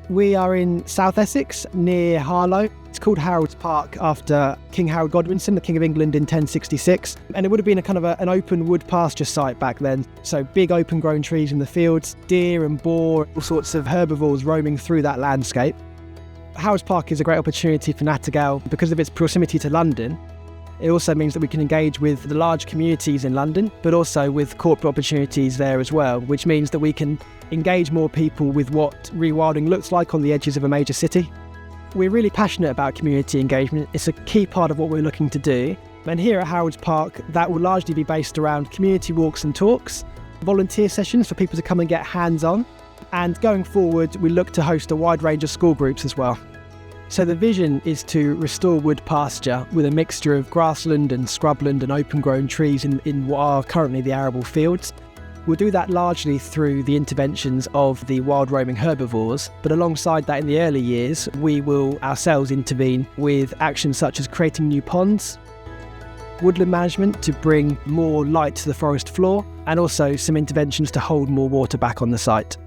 We are in South Essex, near Harlow. It's called Harold's Park after King Harold Godwinson, the King of England in 1066. And it would have been a kind of an open wood pasture site back then. So big open grown trees in the fields, deer and boar, all sorts of herbivores roaming through that landscape. Harold's Park is a great opportunity for Nattergale because of its proximity to London. It also means that we can engage with the large communities in London, but also with corporate opportunities there as well, which means that we can engage more people with what rewilding looks like on the edges of a major city. We're really passionate about community engagement. It's a key part of what we're looking to do. And here at Harold's Park, that will largely be based around community walks and talks, volunteer sessions for people to come and get hands-on. And going forward, we look to host a wide range of school groups as well. So the vision is to restore wood pasture with a mixture of grassland and scrubland and open-grown trees in what are currently the arable fields. We'll do that largely through the interventions of the wild roaming herbivores, but alongside that in the early years, we will ourselves intervene with actions such as creating new ponds, woodland management to bring more light to the forest floor, and also some interventions to hold more water back on the site.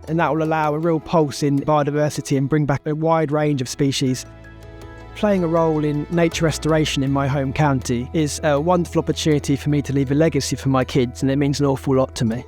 And that will allow a real pulse in biodiversity and bring back a wide range of species. Playing a role in nature restoration in my home county is a wonderful opportunity for me to leave a legacy for my kids, and it means an awful lot to me.